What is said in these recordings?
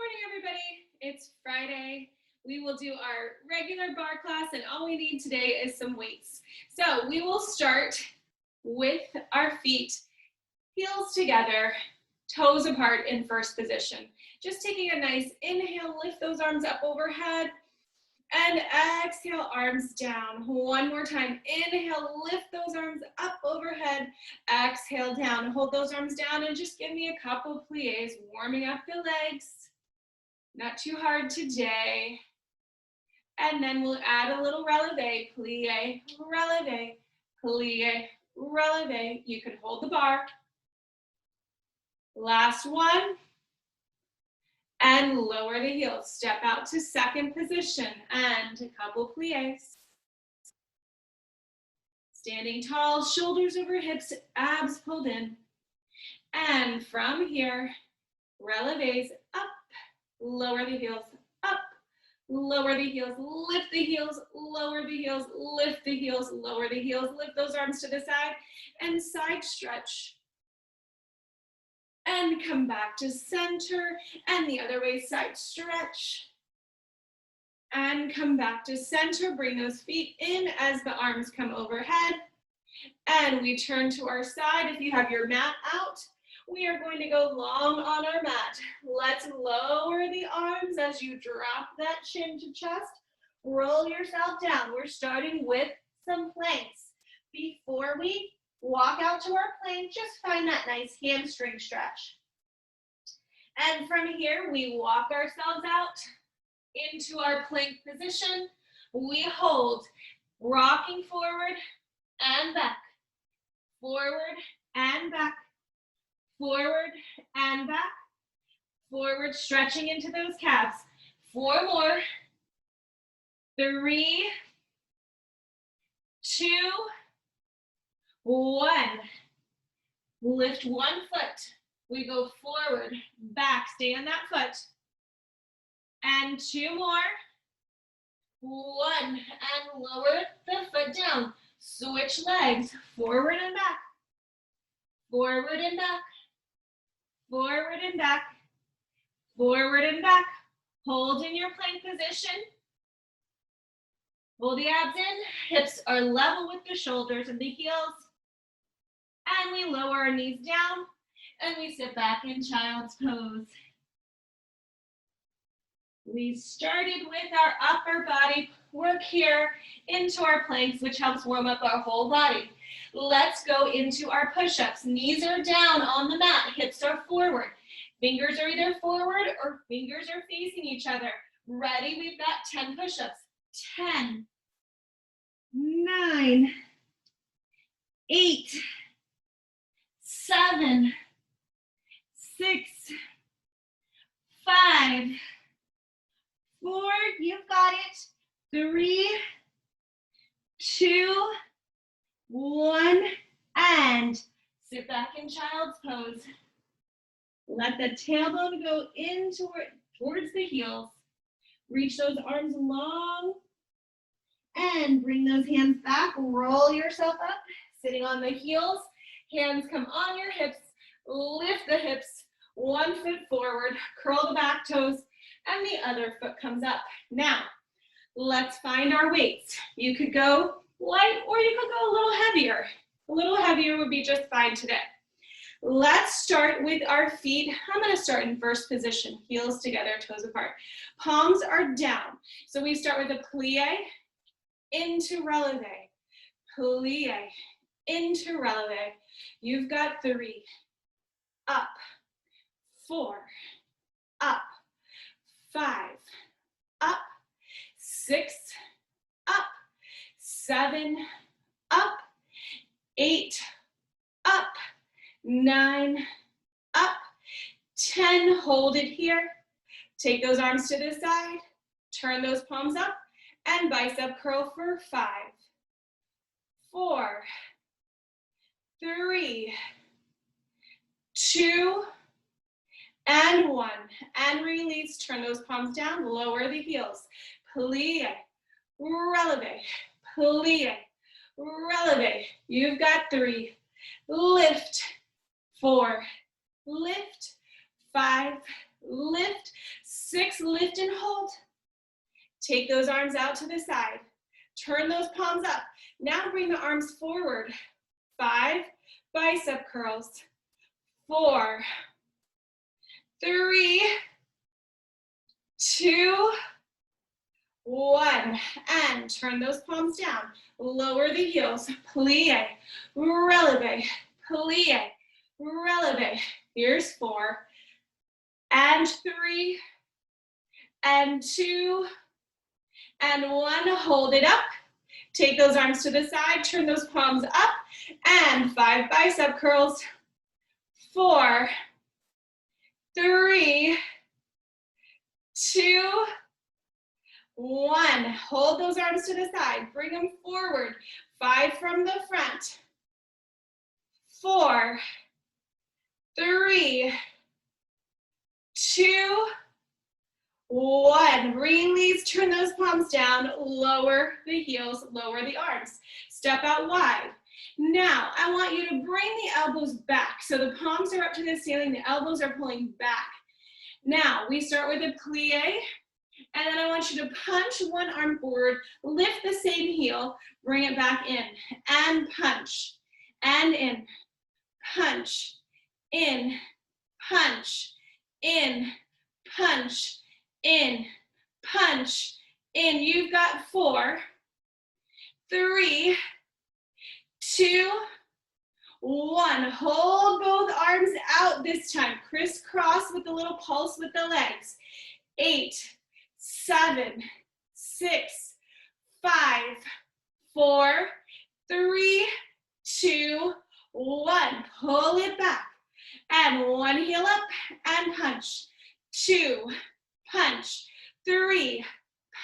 morning, everybody. It's Friday. We will do our regular bar class, and all we need today is some weights. So we will start with our feet, heels together, toes apart in first position. Just taking a nice inhale, lift those arms up overhead, and exhale, arms down. One more time. Inhale, lift those arms up overhead. Exhale, down. Hold those arms down and just give me a couple pliés, warming up the legs. Not too hard today. And then we'll add a little releve, plie, releve, plie, releve. You could hold the bar. Last one. And lower the heels. Step out to second position and a couple pliés. Standing tall, shoulders over hips, abs pulled in. And from here, releves up, lower the heels, up, lower the heels, lift the heels, lower the heels, lift the heels, lower the heels, lift those arms to the side, and side stretch. And come back to center, and the other way, side stretch. And come back to center, bring those feet in as the arms come overhead. And we turn to our side. If you have your mat out, we are going to go long on our mat. Let's lower the arms as you drop that chin to chest. Roll yourself down. We're starting with some planks. Before we walk out to our plank, just find that nice hamstring stretch. And from here, we walk ourselves out into our plank position. We hold, rocking forward and back, forward and back, forward and back, forward, stretching into those calves. 4 more, 3, 2, 1. Lift one foot. We go forward, back, stay on that foot. And 2 more. 1, and lower the foot down. Switch legs, forward and back, forward and back, forward and back, forward and back. Hold in your plank position. Pull the abs in, hips are level with the shoulders and the heels. And we lower our knees down, and we sit back in child's pose. We started with our upper body work here into our planks, which helps warm up our whole body. Let's go into our push-ups. Knees are down on the mat, hips are forward. Fingers are either forward or fingers are facing each other. Ready? We've got 10 push-ups. 10, 9, 8, 7, 6, 5, 4, you've got it. 3, 2, 1, and sit back in child's pose. Let the tailbone go in towards the heels. Reach those arms long and bring those hands back. Roll yourself up, sitting on the heels. Hands come on your hips. Lift the hips. 1 foot forward. Curl the back toes. And the other foot comes up. Now, let's find our weights. You could go light or you could go a little heavier. A little heavier would be just fine today. Let's start with our feet. I'm going to start in first position. Heels together, toes apart. Palms are down. So we start with a plie into releve. Plie into releve. You've got 3. Up. 4. Up. 5, up, 6, up, 7, up, 8, up, 9, up, 10, hold it here. Take those arms to the side, turn those palms up, and bicep curl for 5, 4, 3, 2, and 1, and release. Turn those palms down, lower the heels. Plie, releve, plie, releve. You've got 3. Lift, 4, lift, 5, lift. 6, lift and hold. Take those arms out to the side. Turn those palms up. Now bring the arms forward. 5, bicep curls. 4, 3, 2, 1. And turn those palms down. Lower the heels. Plie, releve, plie, releve. Here's 4, and 3, and 2, and 1. Hold it up. Take those arms to the side. Turn those palms up. And 5 bicep curls. 4, 3, 2, 1. Hold those arms to the side. Bring them forward. 5 from the front. 4, 3, 2, 1. Release. Turn those palms down. Lower the heels. Lower the arms. Step out wide. Now, I want you to bring the elbows back. So the palms are up to the ceiling. The elbows are pulling back. Now, we start with a plie. And then I want you to punch one arm forward, lift the same heel, bring it back in, and punch, and in, punch, in, punch, in, punch, in, punch, in. You've got 4, 3, 2, 1. Hold both arms out this time. Crisscross with a little pulse with the legs. 8, 7, 6, 5, 4, 3, 2, 1. Pull it back. And 1 heel up and punch. 2, punch. 3,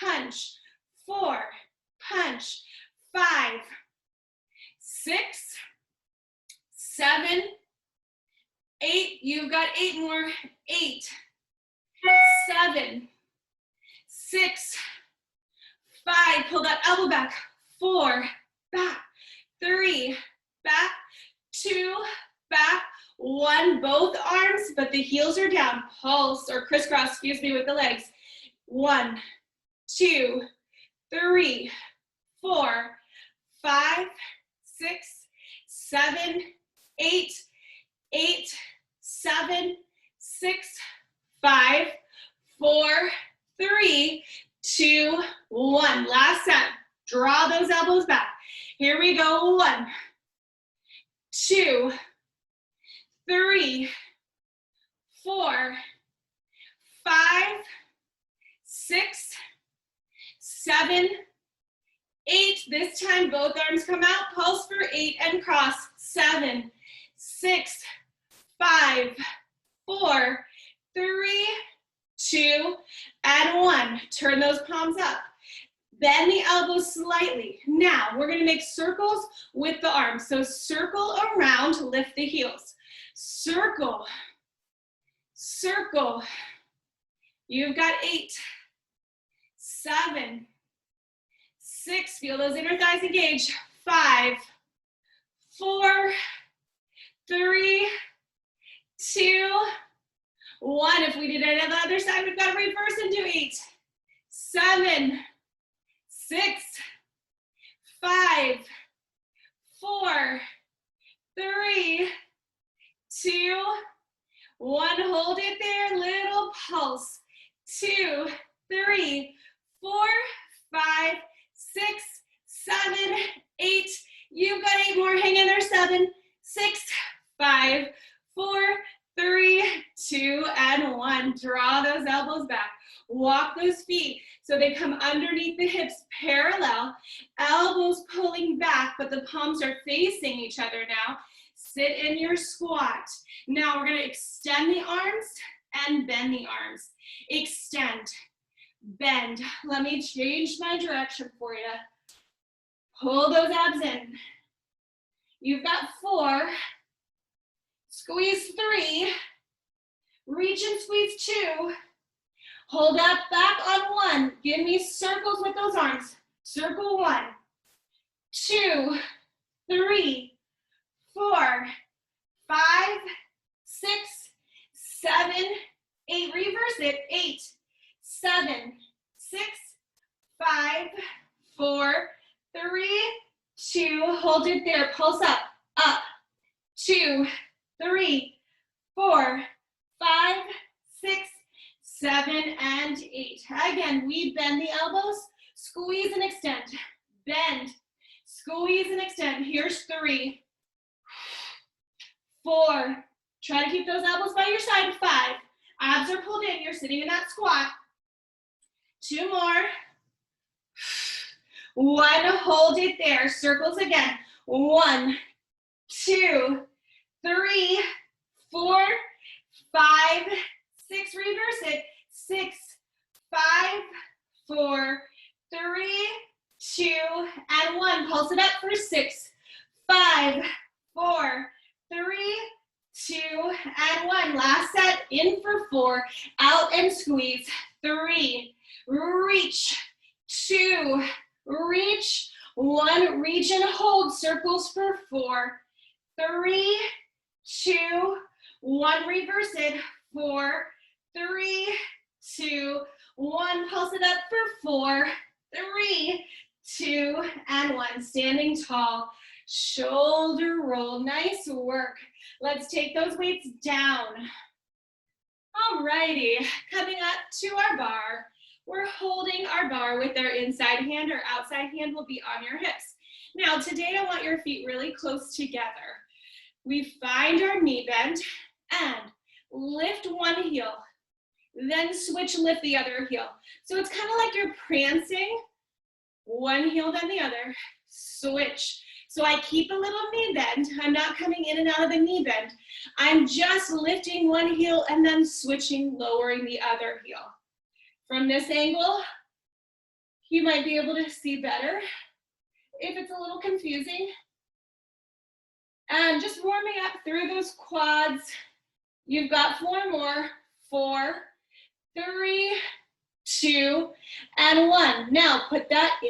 punch. 4, punch. 5, 6, 7, 8. You've got 8 more. 8, 7, 6, 5, pull that elbow back. 4, back. 3, back. 2, back. 1, both arms, but the heels are down. Pulse or crisscross, excuse me, with the legs. 1, 2, 3, 4, 5, 6, 7, 8, 8, 7, 6, 5, 4, 3, 2, 1. Last time. Draw those elbows back. Here we go. 1, 2, 3, 4, 5, 6, 7, 8. This time both arms come out. Pulse for 8 and cross. 7, 6, 5, 4, 3, 2, and 1. Turn those palms up. Bend the elbows slightly. Now, we're going to make circles with the arms. So circle around, lift the heels. Circle, circle. You've got 8, 7, 6. Feel those inner thighs engage. 5, 4, 3, 2, 1. If we did it on the other side, we've got to reverse and do 8, 7, 6, 5, 4, 3, 2, 1. Hold it there. Little pulse. 2, 3, 4, 5, 6, 7, 8. You've got 8 more. Hang in there. 7, 6, 5, 4, 3, 2, and 1. Draw those elbows back. Walk those feet so they come underneath the hips parallel. Elbows pulling back, but the palms are facing each other now. Sit in your squat. Now we're going to extend the arms and bend the arms. Extend, bend. Let me change my direction for you. Pull those abs in. You've got 4. Squeeze 3. Reach and squeeze 2. Hold up back on 1. Give me circles with those arms. Circle 1, 2, 3, 4, 5, 6, 7, 8. Reverse 7, 6, 5, 4, 3, 2, hold it there, pulse up, up, 2, 3, 4, 5, 6, 7, and 8. Again, we bend the elbows, squeeze and extend, bend, squeeze and extend. Here's 3, 4, try to keep those elbows by your side, 5, abs are pulled in, you're sitting in that squat, 2 more, 1, hold it there, circles again, 1, 2, 3, 4, 5, 6, reverse it, 6, 5, 4, 3, 2, and 1, pulse it up for 6, 5, 4, 3, 2, and 1, last set, in for 4, out and squeeze, 3, reach, 2, reach, 1, reach and hold, circles for 4, 3, 2, 1, reverse it, 4, 3, 2, 1, pulse it up for 4, 3, 2, and 1, standing tall, shoulder roll, nice work. Let's take those weights down. Alrighty, coming up to our bar. We're holding our bar with our inside hand or outside hand will be on your hips. Now today I want your feet really close together. We find our knee bend and lift one heel, then switch, lift the other heel. So it's kind of like you're prancing, one heel then the other, switch. So I keep a little knee bend. I'm not coming in and out of the knee bend. I'm just lifting one heel and then switching, lowering the other heel. From this angle, you might be able to see better. If it's a little confusing, and just warming up through those quads. You've got 4 more, 4, 3, 2, and 1. Now put that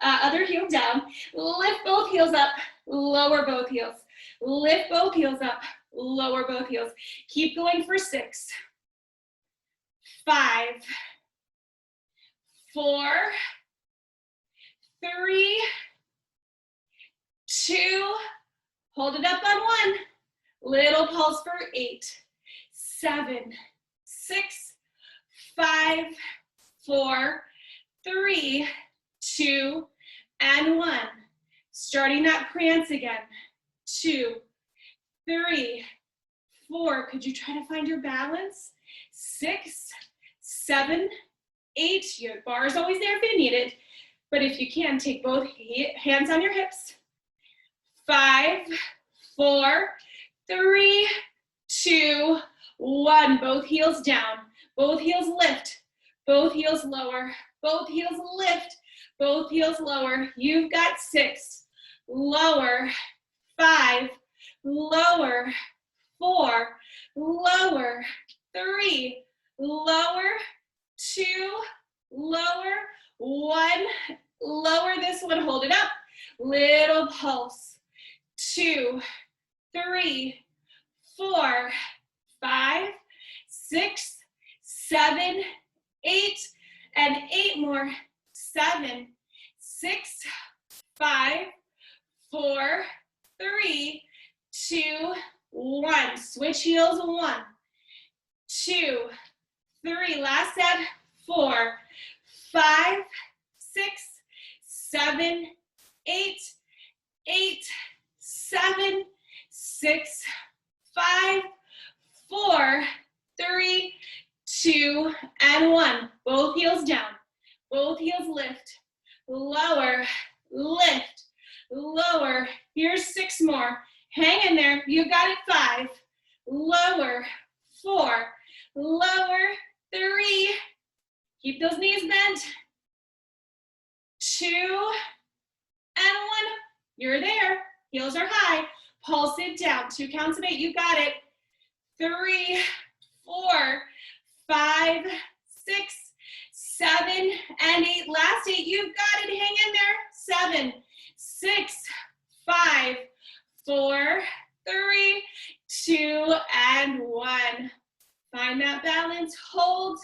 other heel down, lift both heels up, lower both heels. Lift both heels up, lower both heels. Keep going for 6, 5, 4, 3, 2, hold it up on 1. Little pulse for 8, 7, 6, 5, 4, 3, 2, and 1. Starting that prance again. 2, 3, 4. Could you try to find your balance? 6, 7, 8. Your bar is always there if you need it. But if you can, take both hands on your hips. 5, 4, 3, 2, 1. Both heels down. Both heels lift. Both heels lower. Both heels lift. Both heels lower. You've got 6. Lower. 5. Lower. 4. Lower. 3. Lower. 2. Lower. 1. Lower this one. Hold it up. Little pulse. 2, 3, 4, 5, 6, 7, 8, and 8 more. 7, 6, 5, 4, 3, 2, 1. Switch heels. 1, 2, 3. Last set. 4, 5, 6, 7, 8, 8, 7, 6, 5, 4, 3, 2, and 1. Both heels down. Both heels lift. Lower, lift, lower. Here's 6 more. Hang in there. You got it. 5. Lower. 4. Lower. 3. Keep those knees bent. 2 and 1. You're there. Heels are high. Pulse it down. 2 counts of 8. You got it. 3, 4, 5, 6, 7, and 8. Last 8. You got it. Hang in there. 7, 6, 5, 4, 3, 2, and 1. Find that balance. Hold.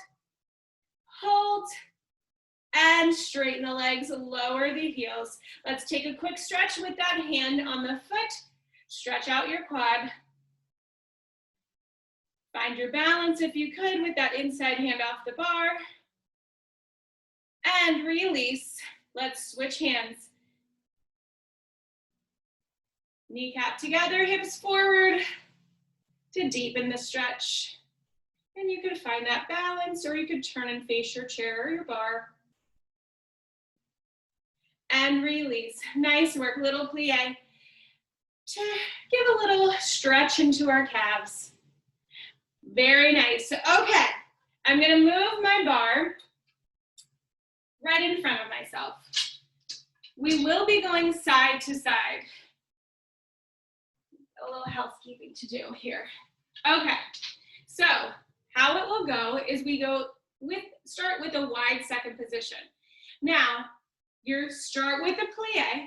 hold, and straighten the legs, lower the heels. Let's take a quick stretch with that hand on the foot. Stretch out your quad. Find your balance if you could with that inside hand off the bar. And release. Let's switch hands. Kneecap together, hips forward to deepen the stretch. And you could find that balance, or you could turn and face your chair or your bar. And release. Nice work, little plie. To give a little stretch into our calves. Very nice. Okay, I'm gonna move my bar right in front of myself. We will be going side to side. A little housekeeping to do here. Okay, so how it will go is we start with a wide second position. Now, you start with a plie,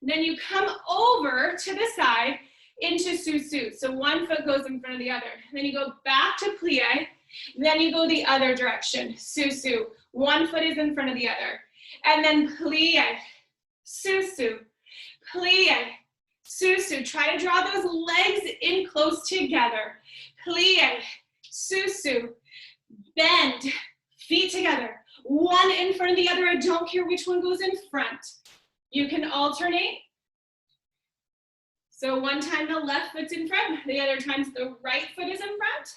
then you come over to the side into sous-sus. So one foot goes in front of the other. Then you go back to plie, then you go the other direction, sous-sus. One foot is in front of the other. And then plie, sous-sus, plie, sous-sus. Try to draw those legs in close together. Plie, sous-sus, bend, feet together. One in front of the other. I don't care which one goes in front. You can alternate. So one time the left foot's in front, the other times the right foot is in front.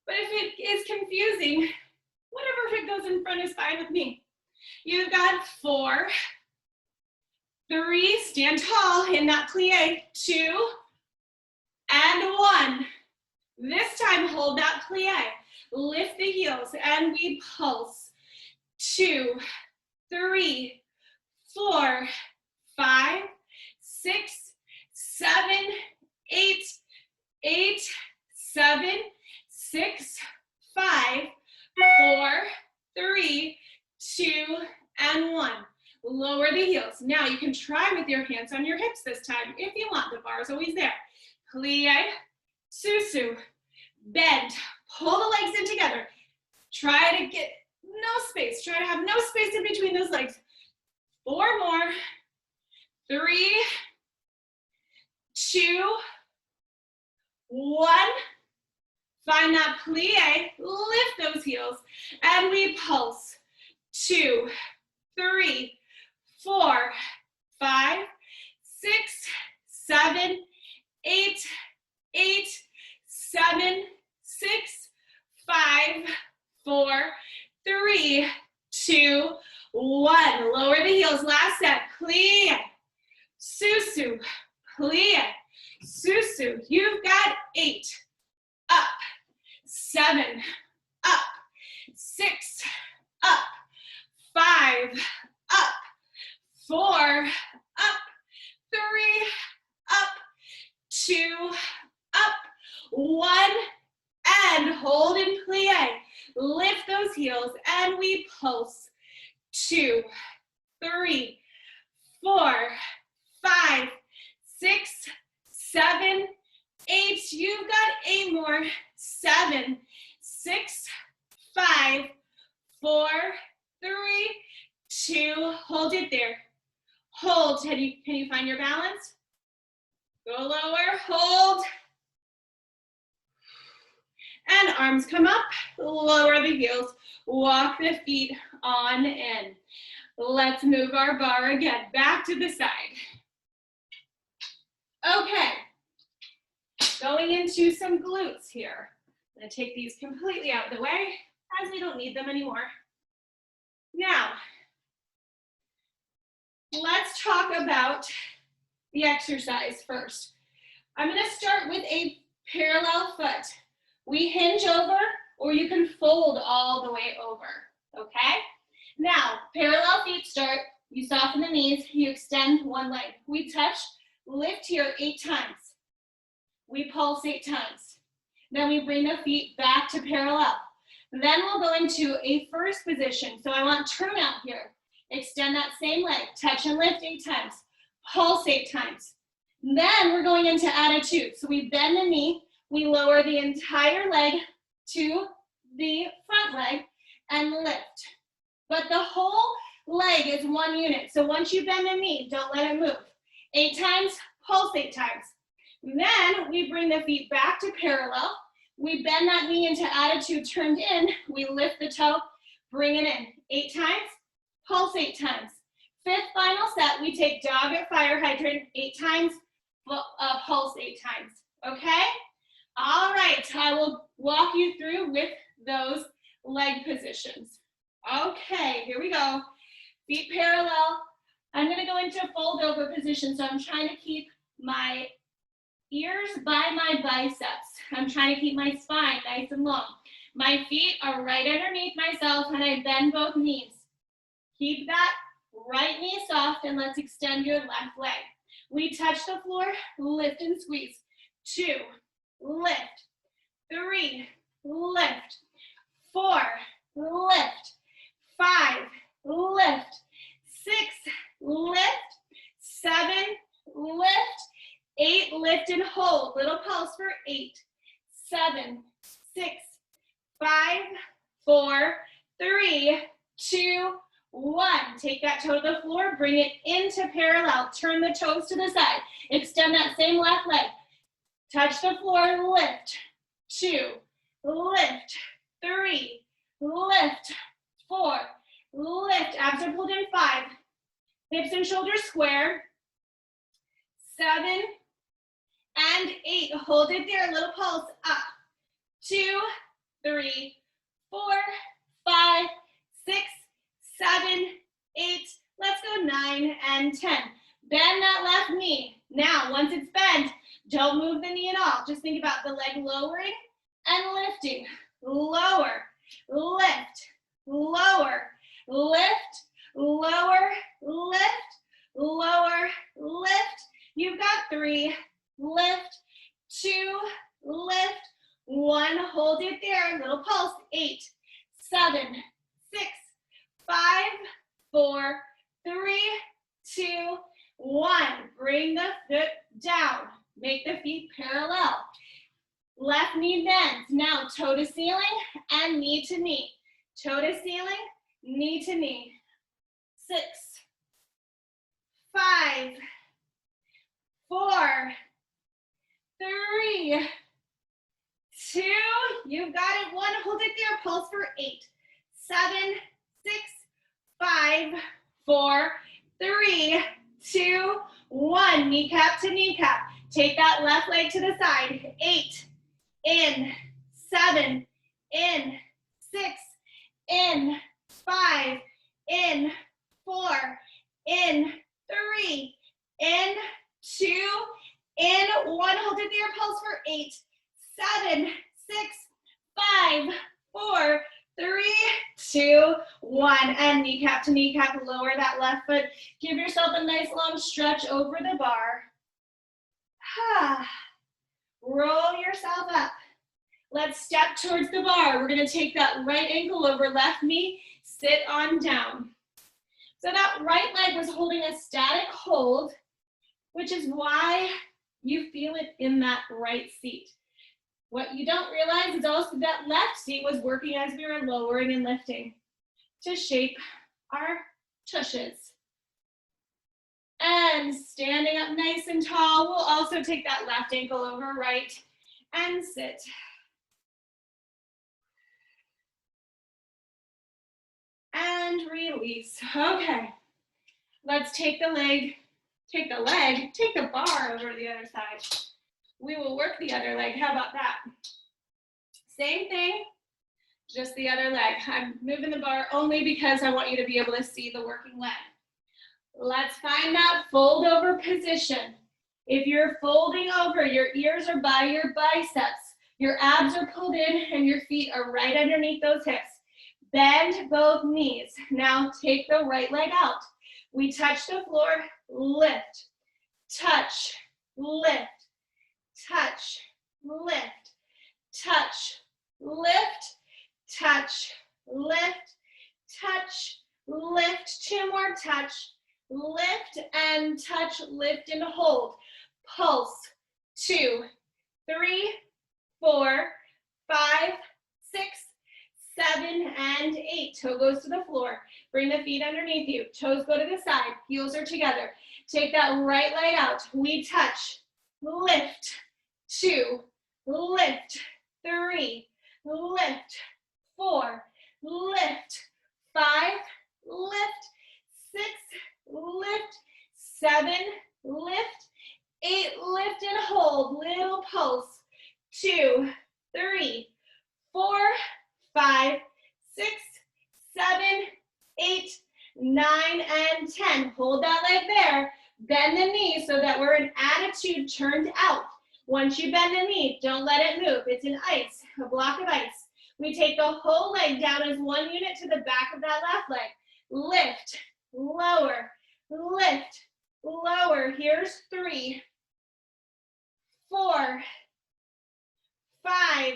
But if it is confusing, whatever foot goes in front is fine with me. You've got 4, 3, stand tall in that plie, 2, and 1. This time hold that plie, lift the heels, and we pulse. 2, 3, 4, 5, 6, 7, 8, 8, 7, 6, 5, 4, 3, 2, and 1. Lower the heels. Now you can try with your hands on your hips this time if you want. The bar is always there. Plie, sous-sus, bend, pull the legs in together. Try to get no space. Try to have no space in between those legs. 4 more. 3, 2, 1. Find that plie, lift those heels, and we pulse. 2, 3, 4, 5, 6, 7, 8, 8, 7, 6, 5, 4, 3, 2, 1. Lower the heels. Last set. Plie, sous-sus, plie, sous-sus. You've got 8. Up. 7. Up. 6. Up. 5. Up. 4. Up. 3. Up. 2. Up. 1. And hold in plie. Lift those heels and we pulse. 2, 3, 4, 5, 6, 7, 8. You've got 8 more. 7, 6, 5, 4, 3, 2. Hold it there. Hold. Can you find your balance? Go lower. Hold. And arms come up. Lower the heels. Walk the feet on in. Let's move our bar again. Back to the side. Okay. Going into some glutes here. I'm going to take these completely out of the way as we don't need them anymore. Now, let's talk about the exercise first. I'm going to start with a parallel foot. We hinge over, or you can fold all the way over, okay? Now, parallel feet start. You soften the knees, you extend one leg. We touch, lift here 8 times. We pulse 8 times. Then we bring the feet back to parallel. Then we'll go into a first position. So I want turnout here. Extend that same leg, touch and lift 8 times. Pulse 8 times. Then we're going into attitude. So we bend the knee, we lower the entire leg to the front leg, and lift. But the whole leg is one unit. So once you bend the knee, don't let it move. 8 times, pulse 8 times. Then we bring the feet back to parallel. We bend that knee into attitude turned in. We lift the toe, bring it in. 8 times, pulse 8 times. 5th final set, we take dog at fire hydrant 8 times, pulse 8 times. Okay? All right, I will walk you through with those leg positions. Okay, here we go. Feet parallel. I'm going to go into a fold over position, so I'm trying to keep my ears by my biceps. I'm trying to keep my spine nice and long. My feet are right underneath myself, and I bend both knees. Keep that right knee soft, and let's extend your left leg. We touch the floor, lift and squeeze. 2, lift. 3, lift. 4, lift. 5, lift. 6, lift. 7, lift. 8, lift and hold. Little pulse for 8, 7, 6, 5, 4, 3, 2, 1. Take that toe to the floor, bring it into parallel. Turn the toes to the side. Extend that same left leg. Touch the floor, lift. 2, lift. 3, lift. 4, lift. Abs are pulled in. 5. Hips and shoulders square. 7 and 8. Hold it there. Little pulse up. 2, 3, 4, 5, 6, 7, 8. Let's go 9 and 10. Bend that left knee. Now, once it's bent, don't move the knee at all. Just think about the leg lowering and lifting. Lower, lift, lower, lift, lower, lift, lower, lift. You've got 3, lift, 2, lift, 1. Hold it there. Little pulse. 8, 7, 6, 5, 4, 3, 2, 1. Bring the foot down. Make the feet parallel. Left knee bends. Now toe to ceiling and knee to knee. Toe to ceiling, knee to knee. 6, 5, 4, 3, 2. You've got it. 1. Hold it there. Pulse for 8, 7, 6, 5, 4, 3, 2, 1. Kneecap to kneecap. Take that left leg to the side. 8, in, 7, in, 6, in, 5, in, 4, in, 3, in, 2, in, 1. Hold it there. Pulse for 8, 7, 6, 5, 4, 3, 2, 1. And kneecap to kneecap. Lower that left foot. Give yourself a nice long stretch over the bar. Roll yourself up. Let's step towards the bar. We're going to take that right ankle over left knee. Sit on down. So that right leg was holding a static hold, which is why you feel it in that right seat. What you don't realize is also that left seat was working as we were lowering and lifting to shape our tushes. And standing up nice and tall, we'll also take that left ankle over right and sit. And release. Okay. Let's take the bar over to the other side. We will work the other leg. How about that? Same thing, just the other leg. I'm moving the bar only because I want you to be able to see the working leg. Let's find that fold over position. If you're folding over, your ears are by your biceps, your abs are pulled in, and your feet are right underneath those hips. Bend both knees. Now take the right leg out. We touch the floor, lift, touch, lift, touch, lift, touch, lift, touch, lift, touch, lift. 2 more. Touch, lift, and touch, lift, and hold. Pulse. 2, 3, 4, 5, 6, 7, and 8. toe goes to the floor. Bring the feet underneath you. Toes go to the side, heels are together. Take that right leg out. We touch, lift, 2, lift, 3, lift, 4, lift, 5, lift, 6, lift, 7, lift, 8, lift and hold, little pulse, 2, 3, 4, 5, 6, 7, 8, 9, and 10. Hold that leg there. Bend the knee so that we're in attitude turned out. Once you bend the knee, don't let it move. It's an ice, a block of ice. We take the whole leg down as one unit to the back of that left leg. Lift, lower, lift, lower. Here's 3, 4, 5,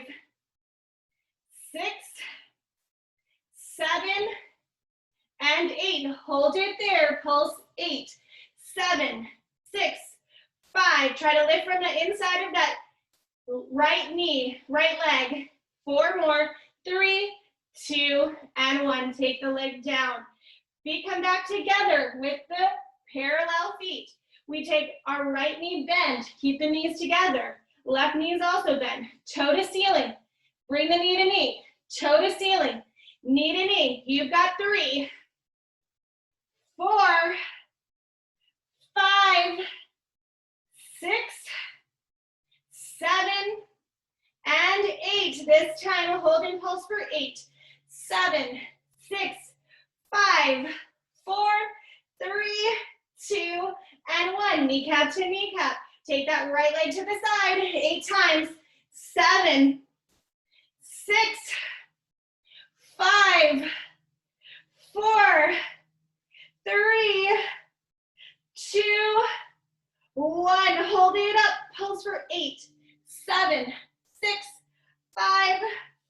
6, 7, and 8. Hold it there. Pulse 8, 7, 6, 5. Try to lift from the inside of that right knee, right leg. 4 more. 3, 2, and 1. Take the leg down. Feet come back together with the parallel feet. We take our right knee bend. Keep the knees together. Left knee is also bent. Toe to ceiling. Bring the knee to knee. Toe to ceiling. Knee to knee. You've got 3, 4, 5, 6, 7, and 8. This time, hold and pulse for 8, 7, 6, 5, 4, 3, 2, and 1. Kneecap to kneecap. Take that right leg to the side 8 times. 7, 6, 5, 4, 3, 2, 1. Hold it up. Pulse for 8, 7, 6, 5,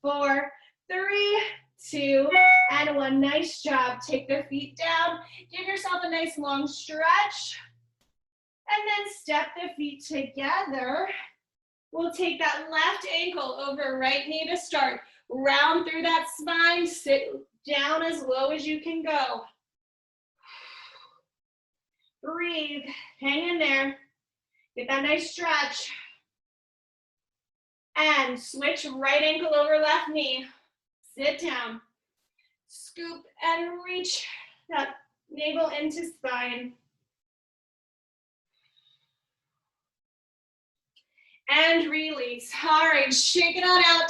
4, 3, 2, and 1. Nice job. Take the feet down. Give yourself a nice long stretch. And then step the feet together. We'll take that left ankle over right knee to start. Round through that spine. Sit down as low as you can go. Breathe. Hang in there. Get that nice stretch. And switch right ankle over left knee. Sit down. Scoop and reach that navel into spine. And release. All right, shake it on out.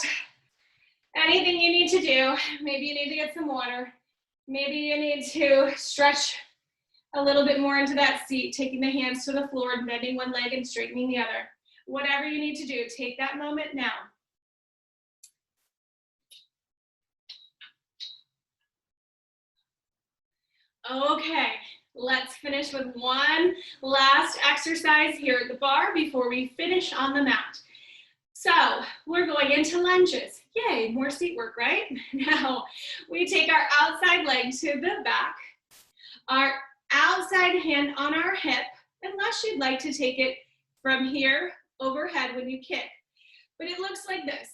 Anything you need to do. Maybe you need to get some water. Maybe you need to stretch a little bit more into that seat, taking the hands to the floor and bending one leg and straightening the other. Whatever you need to do, take that moment now. Okay, let's finish with one last exercise here at the bar before we finish on the mat. So we're going into lunges. Yay, more seat work, right? Now we take our outside leg to the back, our outside hand on our hip, unless you'd like to take it from here overhead when you kick. But it looks like this.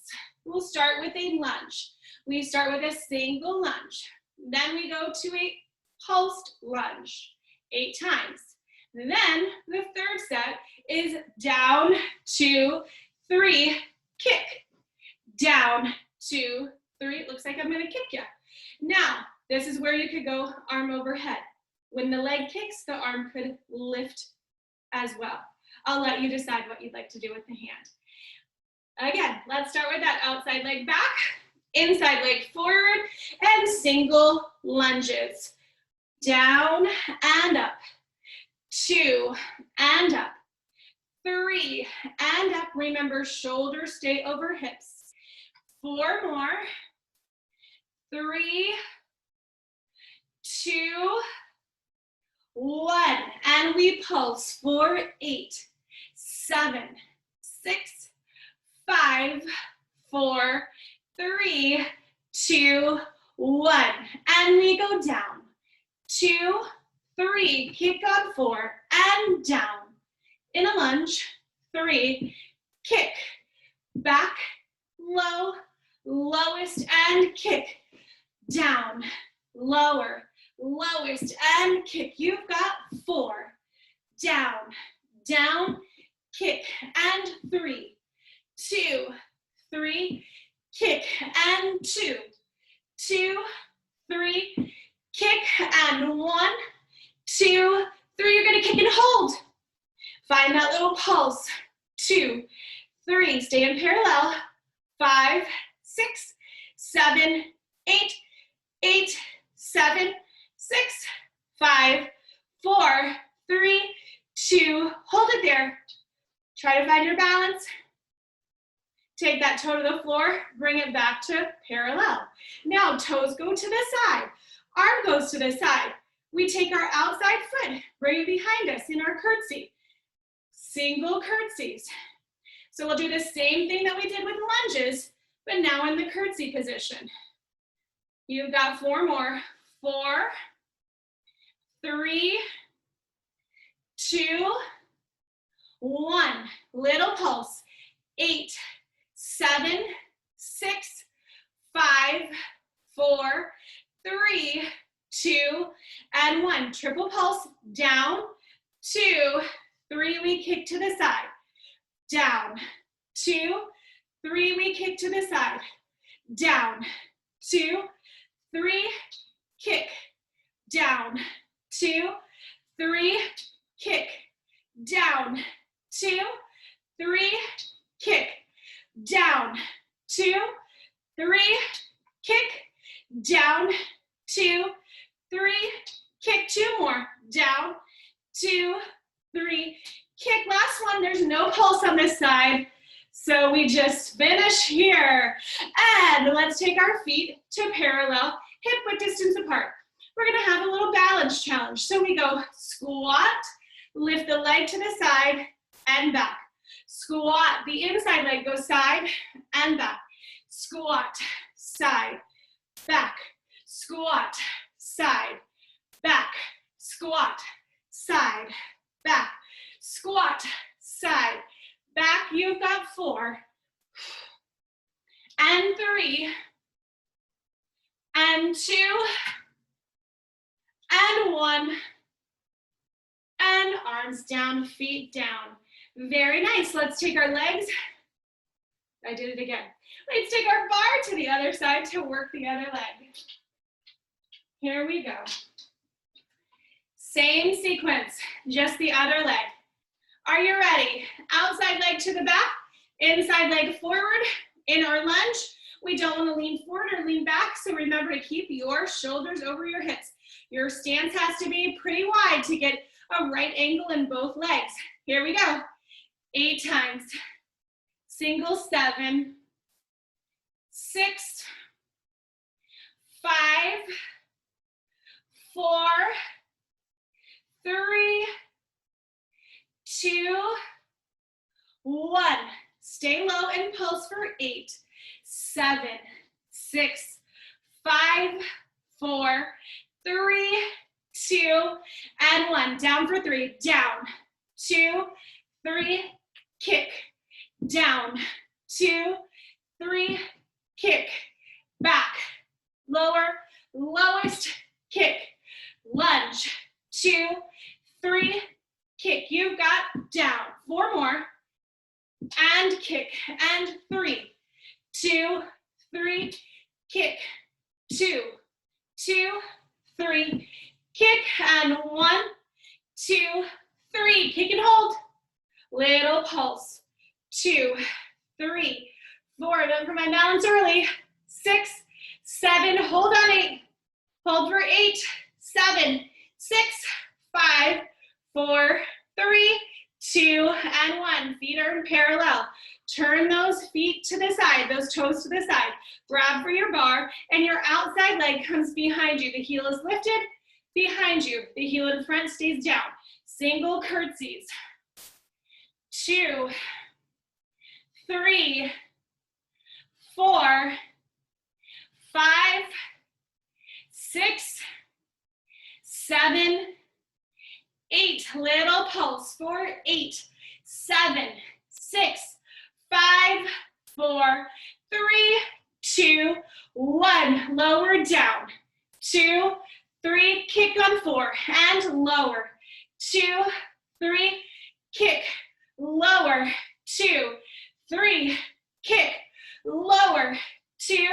We'll start with a lunge. We start with a single lunge. Then we go to a pulsed lunge 8 times. Then the third set is down, 2, 3, kick. Down, 2, 3. It looks like I'm going to kick you. Now, this is where you could go arm overhead. When the leg kicks, the arm could lift as well. I'll let you decide what you'd like to do with the hand. Again, let's start with that outside leg back, inside leg forward, and single lunges. Down and up. 2 and up. 3 and up. Remember, shoulders stay over hips. 4 more. 3, 2, 1. And we pulse for 8, 7, 6, 5, 4, 3, 2, 1. And we go down. 2, 3, kick on 4, and down. In a lunge, 3, kick, back, low, lowest, and kick. down, lower, lowest, and kick. You've got 4, down, down, kick, and 3, 2, 3, kick, and 2, 2, 3, kick, and 1, 2, 3. You're gonna kick and hold. Find that little pulse. 2, 3, stay in parallel. 5, 6, 7, 8, 8, 7, 6, 5, 4, 3, 2, hold it there. Try to find your balance. Take that toe to the floor, bring it back to parallel. Now toes go to the side, arm goes to the side. We take our outside foot, bring it behind us in our curtsy. Single curtsies. So we'll do the same thing that we did with lunges, but now in the curtsy position. You've got 4 more. 4, 3, 2, 1. Little pulse. 8, 7, 6, 5, 4, 3, 2, and 1. Triple pulse. Down, 2, 3, we kick to the side. Down, 2, 3, we kick to the side. Down, 2, 3, kick. Down, 2, 3, kick. Down, 2, 3, kick. Down, 2, 3, kick. Down, 2, 3, kick. 2 more. Down, 2, 3, kick. Last one. There's no pulse on this side, so we just finish here. And let's take our feet to parallel, hip-width distance apart. We're gonna have a little balance challenge. So we go squat, lift the leg to the side and back. Squat, the inside leg goes side and back. Squat, side, back. Squat, side, back. Squat, side, back. Squat, side, back. You've got 4, and 3, and 2, and 1, and arms down, feet down. Very nice. Let's take our legs. I did it again. Let's take our bar to the other side to work the other leg. Here we go. Same sequence, just the other leg. Are you ready? Outside leg to the back, inside leg forward. In our lunge, we don't want to lean forward or lean back, so remember to keep your shoulders over your hips. Your stance has to be pretty wide to get a right angle in both legs. Here we go. 8 times. Single 7, 6, 5, 4, 3, 2, 1. Stay low and pulse for 8, 7, 6, 5, 4, 3, 2, and 1. Down for 3. Down, 2, 3, kick. Down, 2, 3, kick. Back, lower, lowest, kick. Lunge, 2, 3, kick. You've got down. 4 more. And kick. And 3, 2, 3, kick. 2, 2, 3, kick. And 1, 2, 3. Kick and hold. Little pulse. 2, 3, 4. Don't for my balance early. 6, 7. Hold on 8. Hold for 8, 7, 6, 5, 4, 3, 2, and 1. Feet are in parallel. Turn those feet to the side, those toes to the side. Grab for your bar, and your outside leg comes behind you. The heel is lifted behind you. The heel in front stays down. Single curtsies. 2, 3, 4, 5, 6, 7, 8. Little pulse for 8, 7, 6, 5, 4, 3, 2, 1. Lower down. 2, 3. Kick on 4 and lower. 2, 3. Kick. Lower. 2, 3. Kick. Lower. 2,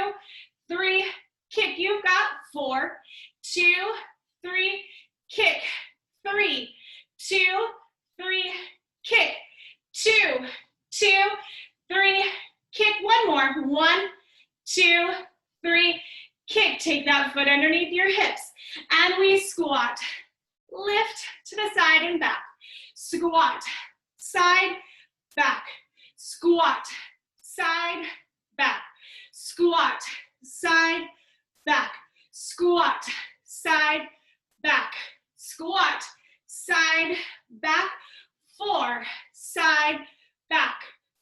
3. Kick. You've got 4, 2, 3. Kick. 3, 2, 3. Kick. 2, 2, 3. Kick. One more. 1, 2, 3. Kick. Take that foot underneath your hips. And we squat. Lift to the side and back. Squat. Side, back. Squat. Side, back. Squat. Side, back. Squat. Side, back. Squat. Side, back. 4. Side, back.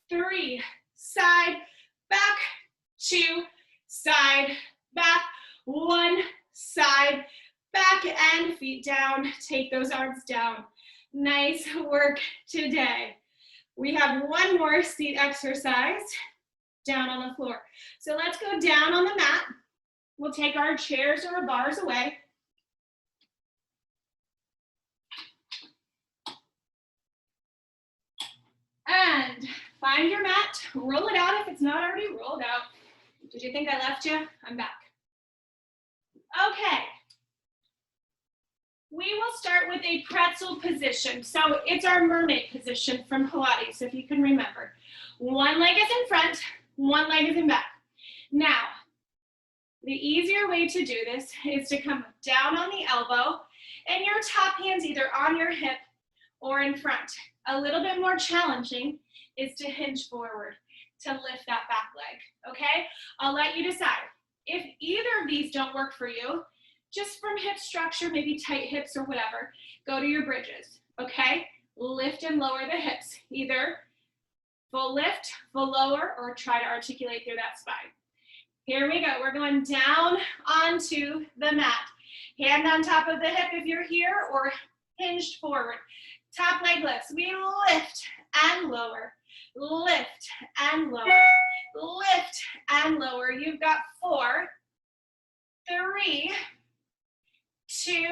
3. Side, back. 2. Side, back. 1. Side, back, and feet down. Take those arms down. Nice work today. We have one more seat exercise down on the floor. So let's go down on the mat. We'll take our chairs or our bars away. And find your mat, roll it out if it's not already rolled out. Did you think I left you? I'm back. Okay. We will start with a pretzel position. So it's our mermaid position from Pilates, if you can remember. One leg is in front, one leg is in back. Now, the easier way to do this is to come down on the elbow and your top hand's either on your hip or in front. A little bit more challenging is to hinge forward to lift that back leg, okay? I'll let you decide. If either of these don't work for you, just from hip structure, maybe tight hips or whatever, go to your bridges, okay? Lift and lower the hips, either full lift, full lower, or try to articulate through that spine. Here we go, we're going down onto the mat. Hand on top of the hip if you're here, or hinged forward. Top leg lifts, we lift and lower, lift and lower, lift and lower. You've got 4, 3, 2,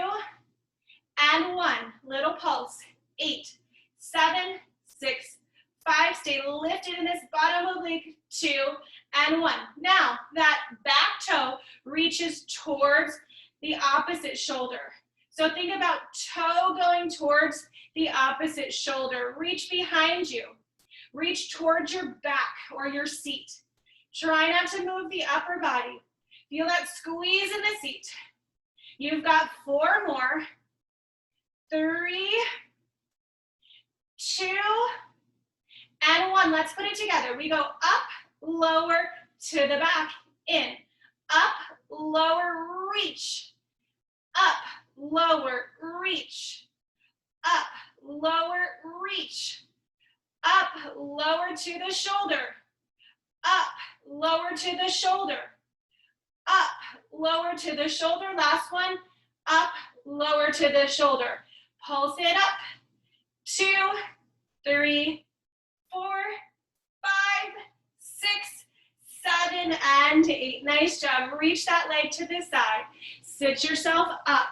and 1. Little pulse. 8, 7, 6, 5. Stay lifted in this bottom oblique. 2, and 1. Now, that back toe reaches towards the opposite shoulder. So think about toe going towards the opposite shoulder. Reach behind you. Reach towards your back or your seat. Try not to move the upper body. Feel that squeeze in the seat. You've got 4 more. 3, 2, and 1. Let's put it together. We go up, lower, to the back, in. Up, lower, reach. Up, lower, reach. Up, lower, reach. Up, lower to the shoulder. Up, lower to the shoulder. Up, lower to the shoulder. Last one. Up, lower to the shoulder. Pulse it up. 2, 3, 4, 5, 6, 7, and 8. Nice job. Reach that leg to the side. Sit yourself up.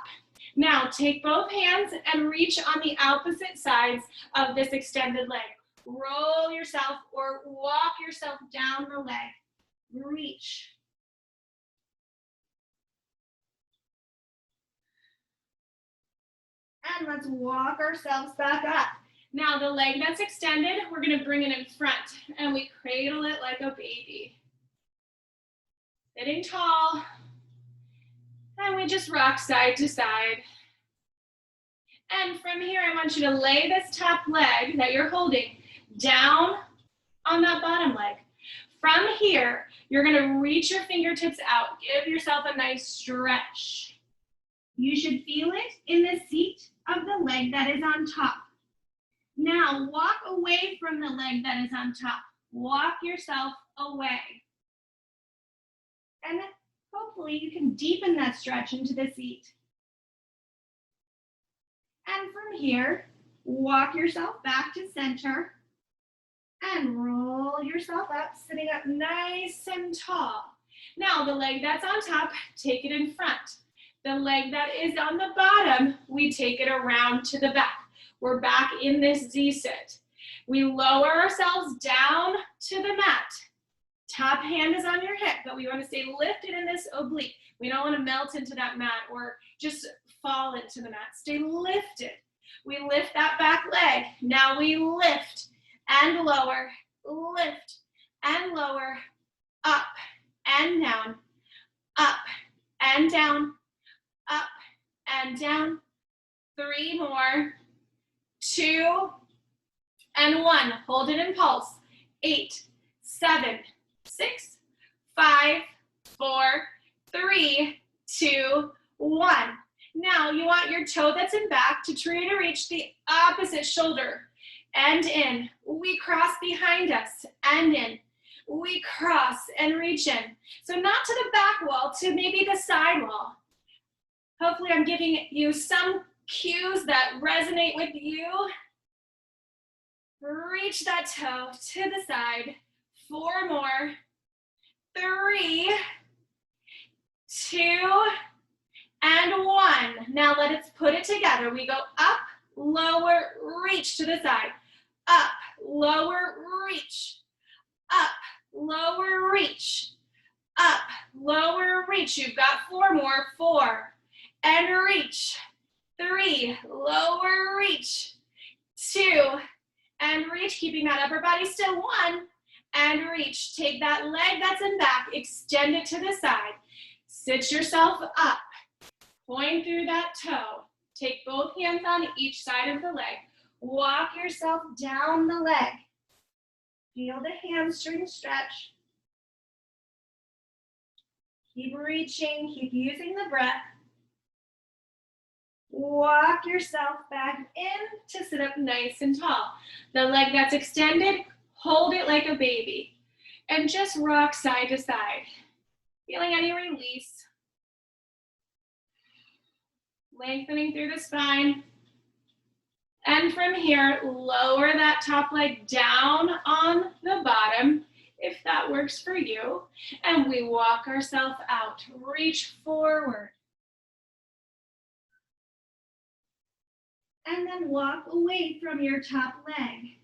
Now take both hands and reach on the opposite sides of this extended leg. Roll yourself or walk yourself down the leg. Reach. And let's walk ourselves back up. Now the leg that's extended, we're gonna bring it in front and we cradle it like a baby. Sitting tall. And we just rock side to side. And from here, I want you to lay this top leg that you're holding down on that bottom leg. From here, you're gonna reach your fingertips out. Give yourself a nice stretch. You should feel it in the seat of the leg that is on top. Now, walk away from the leg that is on top. Walk yourself away. And hopefully you can deepen that stretch into the seat. And from here, walk yourself back to center and roll yourself up, sitting up nice and tall. Now the leg that's on top, take it in front. The leg that is on the bottom, we take it around to the back. We're back in this Z-sit. We lower ourselves down to the mat. Top hand is on your hip, but we want to stay lifted in this oblique. We don't want to melt into that mat or just fall into the mat. Stay lifted. We lift that back leg. Now we lift and lower, lift and lower, up and down, up and down, up and down. 3 more, 2 and 1. Hold it in pulse. 8, 7, 6, 5, 4, 3, 2, 1. Now you want your toe that's in back to try to reach the opposite shoulder and in. We cross behind us and in. We cross and reach in. So not to the back wall, to maybe the side wall. Hopefully I'm giving you some cues that resonate with you. Reach that toe to the side. 4 more. 3, 2, and 1. Now let's put it together. We go up, lower, reach to the side. Up, lower, reach. Up, lower, reach. Up, lower, reach. You've got 4 more. 4, and reach. 3, lower, reach. 2, and reach, keeping that upper body still. 1, and reach. Take that leg that's in back, extend it to the side. Sit yourself up. Point through that toe. Take both hands on each side of the leg. Walk yourself down the leg. Feel the hamstring stretch. Keep reaching, keep using the breath. Walk yourself back in to sit up nice and tall. The leg that's extended, hold it like a baby. And just rock side to side. Feeling any release. Lengthening through the spine. And from here, lower that top leg down on the bottom, if that works for you. And we walk ourselves out. Reach forward. And then walk away from your top leg.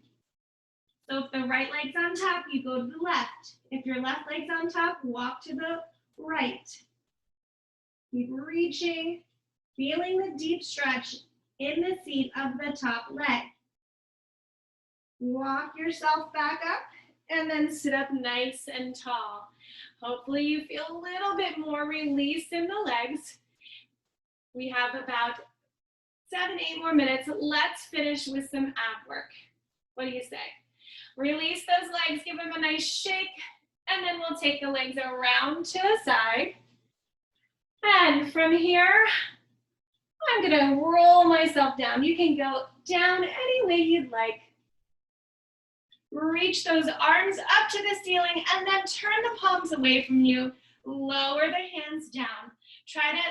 So if the right leg's on top, you go to the left. If your left leg's on top, walk to the right. Keep reaching, feeling the deep stretch in the seat of the top leg. Walk yourself back up and then sit up nice and tall. Hopefully you feel a little bit more release in the legs. We have about 7, 8 more minutes. Let's finish with some ab work. What do you say? Release those legs, give them a nice shake, and then we'll take the legs around to the side. And from here, I'm gonna roll myself down. You can go down any way you'd like. Reach those arms up to the ceiling and then turn the palms away from you. Lower the hands down. Try to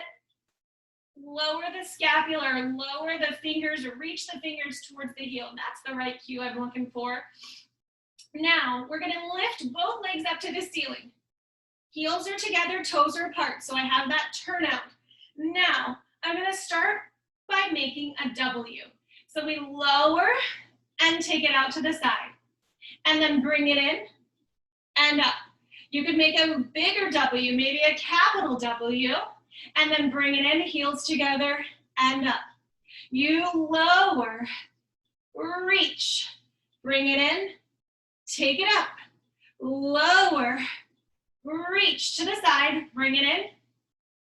lower the scapula, lower the fingers, or reach the fingers towards the heel. That's the right cue I'm looking for. Now, we're gonna lift both legs up to the ceiling. Heels are together, toes are apart, so I have that turnout. Now, I'm gonna start by making a W. So we lower and take it out to the side. And then bring it in and up. You could make a bigger W, maybe a capital W, and then bring it in, heels together and up. You lower, reach, bring it in, take it up, lower, reach to the side, bring it in,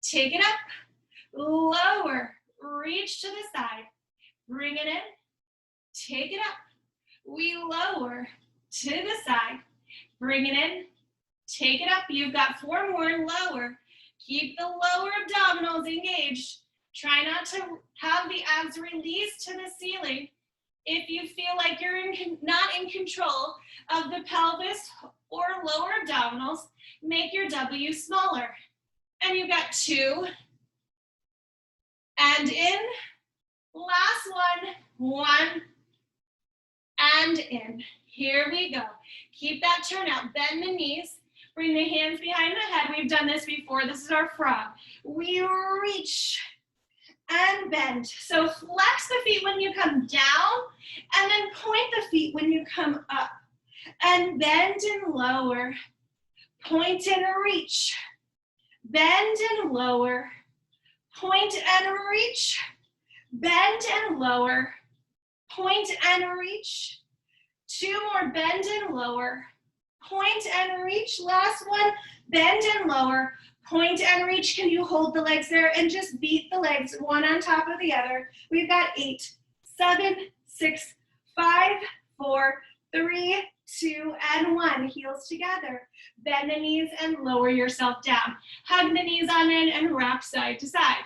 take it up, lower, reach to the side, bring it in, take it up. We lower to the side, bring it in, take it up. You've got 4 more, lower. Keep the lower abdominals engaged. Try not to have the abs release to the ceiling. If you feel like you're not in control of the pelvis or lower abdominals, make your W smaller. And you've got 2. And in. Last one. 1. And in. Here we go. Keep that turn out. Bend the knees. Bring the hands behind the head. We've done this before. This is our frog. We reach and bend. So flex the feet when you come down, and then point the feet when you come up. And bend and lower. Point and reach. Bend and lower. Point and reach. Bend and lower. Point and reach. 2 more, bend and lower. Point and reach. Last one, bend and lower. Point and reach. Can you hold the legs there and just beat the legs one on top of the other? We've got 8, 7, 6, 5, 4, 3, 2, and 1. Heels together. Bend the knees and lower yourself down. Hug the knees on in and rock side to side.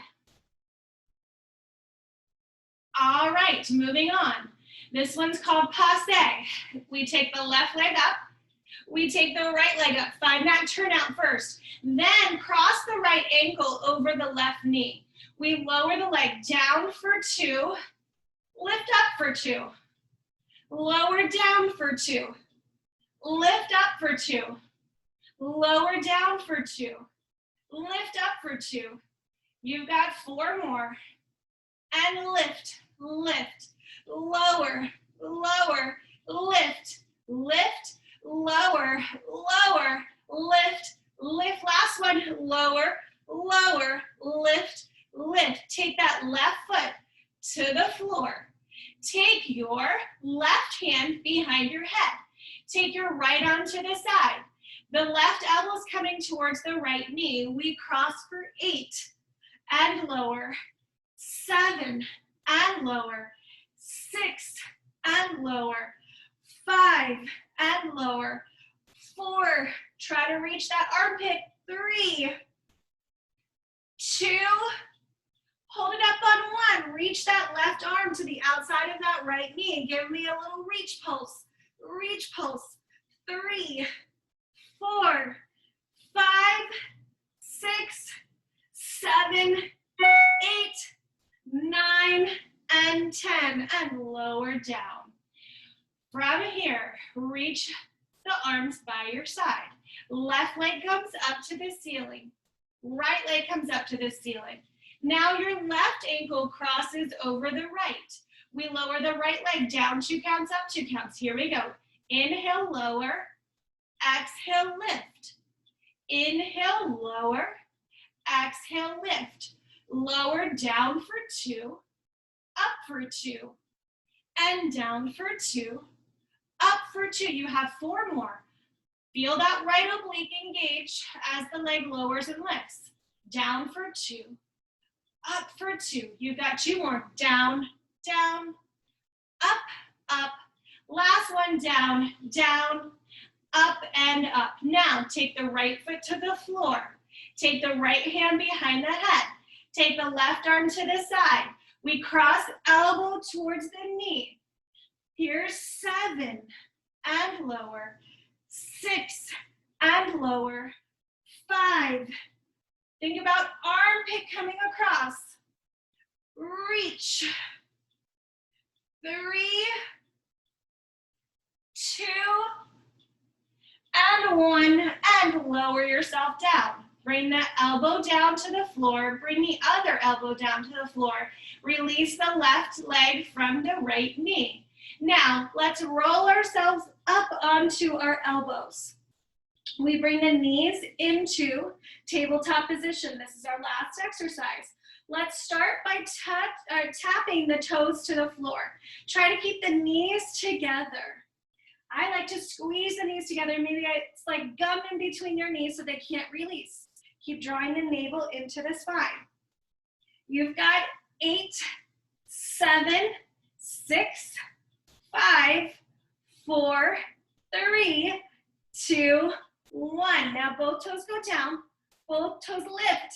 All right, moving on. This one's called passe. We take the left leg up. We take the right leg up. Find that turnout first. Then cross the right ankle over the left knee. We lower the leg down for 2. Lift up for 2. Lower down for 2. Lift up for 2. Lower down for 2. Lift up for 2. You've got 4 more. And lift, lift, lower, lower, lift, lift, lower, lower, lift, lift. Last one, lower, lower, lift, lift. Take that left foot to the floor. Take your left hand behind your head. Take your right arm to the side. The left elbow is coming towards the right knee. We cross for 8 and lower, 7 and lower, 6 and lower, 5 and lower, 4, try to reach that armpit, 3, 2, hold it up on 1, reach that left arm to the outside of that right knee, give me a little reach pulse, 3, 4, 5, 6, 7, 8, 9, and 10, and lower down. From here, reach the arms by your side. Left leg comes up to the ceiling. Right leg comes up to the ceiling. Now your left ankle crosses over the right. We lower the right leg down 2 counts, up 2 counts. Here we go. Inhale, lower. Exhale, lift. Inhale, lower. Exhale, lift. Lower, down for 2, up for 2, and down for 2, up for 2. You have 4 more. Feel that right oblique engage as the leg lowers and lifts. Down for 2, up for 2. You've got 2 more. Down, down, up, up. Last one, down, down, up, and up. Now take the right foot to the floor. Take the right hand behind the head. Take the left arm to the side. We cross elbow towards the knee. Here's 7 and lower, 6 and lower, 5. Think about armpit coming across. Reach. 3, 2, and 1, and lower yourself down. Bring that elbow down to the floor. Bring the other elbow down to the floor. Release the left leg from the right knee. Now, let's roll ourselves up onto our elbows. We bring the knees into tabletop position. This is our last exercise. Let's start by tapping the toes to the floor. Try to keep the knees together. I like to squeeze the knees together. Maybe it's like gum in between your knees so they can't release. Keep drawing the navel into the spine. You've got 8, 7, 6, 5, 4, 3, 2, 1. Now both toes go down, both toes lift,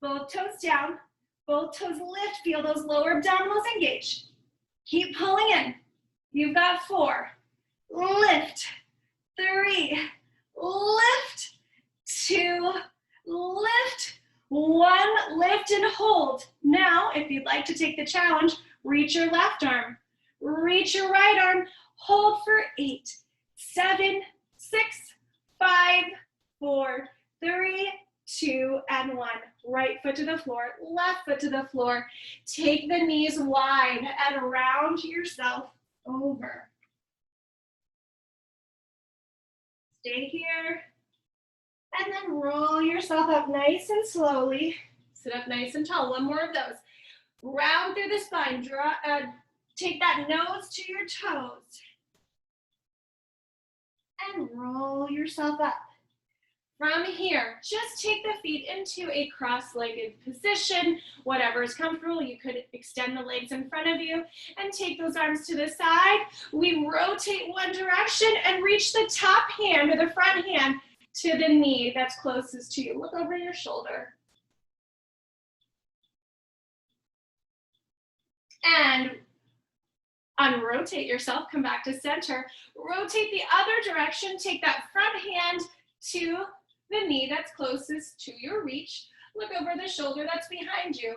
both toes down, both toes lift. Feel those lower abdominals engage. Keep pulling in. You've got 4. Lift, 3, lift, 2, lift, 1, lift and hold. Now, if you'd like to take the challenge, reach your left arm, reach your right arm, hold for 8, 7, 6, 5, 4, 3, 2, and 1. Right foot to the floor, left foot to the floor. Take the knees wide and round yourself over. Stay here. And then roll yourself up nice and slowly. Sit up nice and tall. One more of those. Round through the spine. Take that nose to your toes. And roll yourself up. From here, just take the feet into a cross-legged position, whatever is comfortable. You could extend the legs in front of you and take those arms to the side. We rotate one direction and reach the top hand or the front hand to the knee that's closest to you. Look over your shoulder. And unrotate yourself, come back to center. Rotate the other direction, take that front hand to the knee that's closest to your reach. Look over the shoulder that's behind you.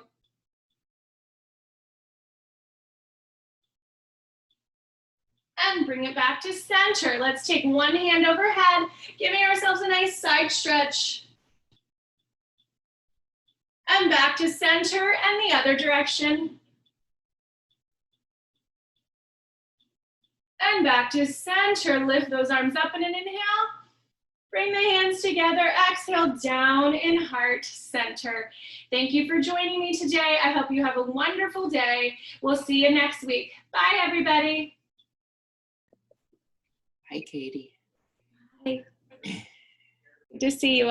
And bring it back to center. Let's take one hand overhead, giving ourselves a nice side stretch. And back to center and the other direction. And back to center. Lift those arms up in an inhale. Bring the hands together. Exhale down in heart center. Thank you for joining me today. I hope you have a wonderful day. We'll see you next week. Bye, everybody. Hi, Katie. Hi. Good to see you.